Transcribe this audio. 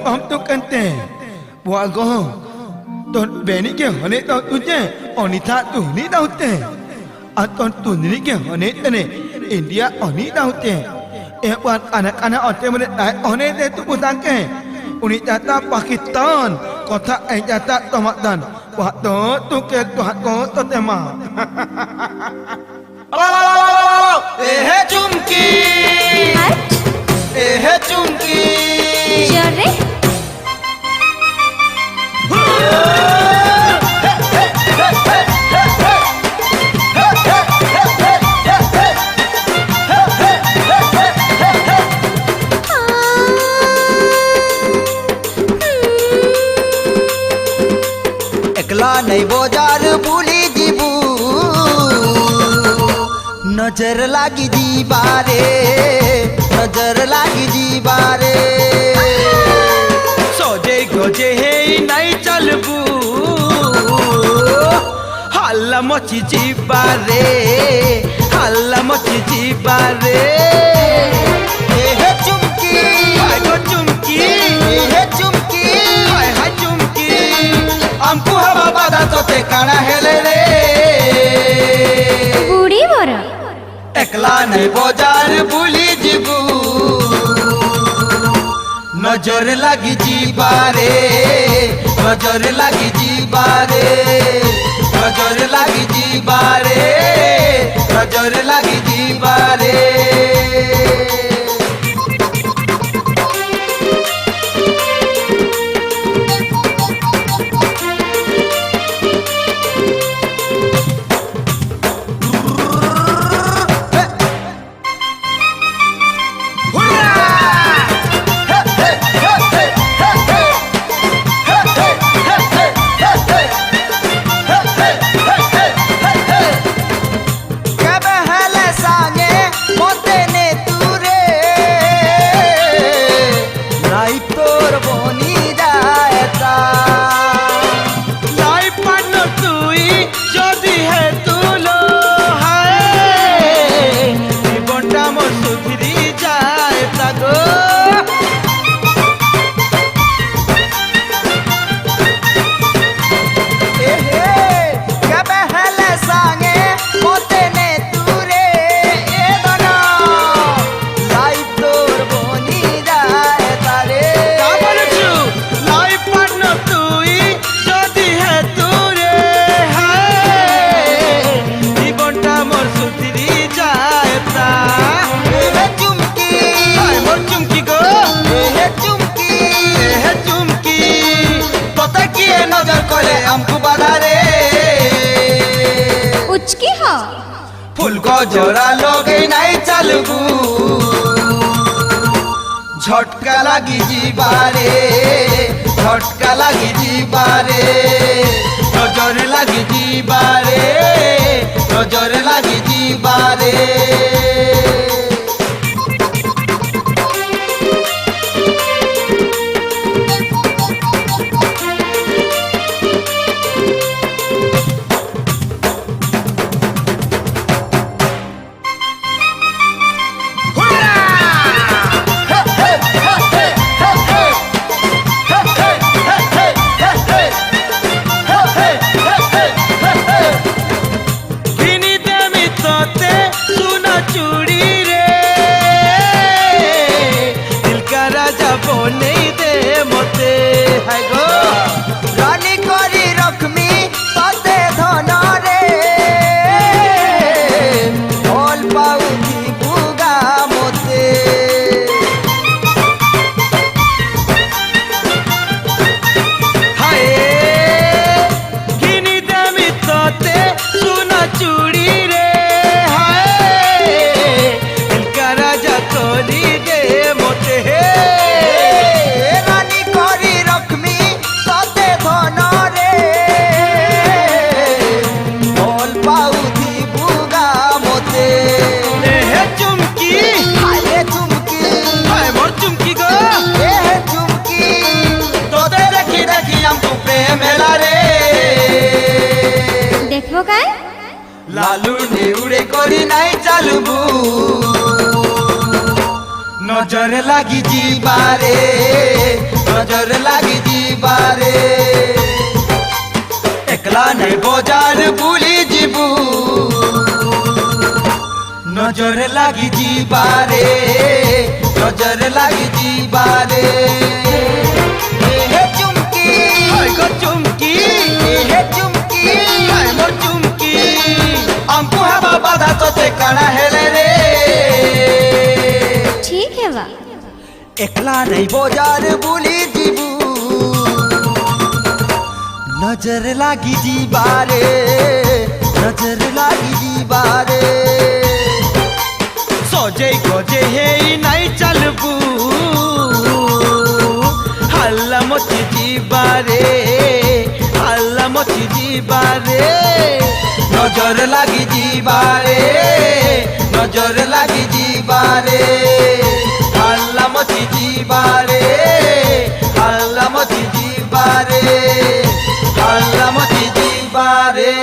Om tu kante, buat go. Ton beni ke hone tau tu je, onita tu ni tau te. Aton tu ni ke hone tene, India oni tau te. Buat anak-anak ote mana dai hone te tu pusang ke. Uni jata Pakistan, kota jata Ramadan. Buat tu ke buat go tu tema. Chumki, chumki. Jare? एकला नहीं बाजार भूली जीबू नजर लागी जीबारे नजर लागी जीबारे सोजे गोजे हे नहीं चलबू हल्ला मची जीबारे हल्ला मची जीबारे हे चुमकी हाय गो चुमकी हे चुमकी हाय हाय चुमकी हमको हवा बाधा तो ते काना हेले रे बुढ़ी बरा एकला नहीं बाजार भूली जीबू नजर लागी जीबारे नजर लागी जीबारे नजर लागी जीबारे नजर लागी जीबारे उचकी हा फूल को जोरा लोगे नहीं चलबू झटका लगी जीबारे झटका लगी जीबारे नजर लगी जीबारे नजर लगी जीबारे ଦେଖିବ କାଏ লালু নেউড়ে করি নাই চালবু নজর লাগি যাবারে নজর লাগি যাবারে একলা নাই বজার বুলি যাবু নজর লাগি যাবারে নজর লাগি যাবারে হে চুমকি হাই গো চুমকি হে চুমকি হাই মোর চুমকি আমকু হাবা বাধা তোতে কানা হেলে রে ঠিক হেবা একলা নাই বজার বুলি দিবু নজর লাগি যাবারে নজর লাগি যাবারে সজে গজে হেই নাই চালবু হাল্লা মচি যাবারে হাল্লা মচি যাবারে নজর লাগি যাবারে নজর লাগি যাবারে হাল্লা মচি যাবারে হাল্লা মচি যাবারে হাল্লা মচি যাবারে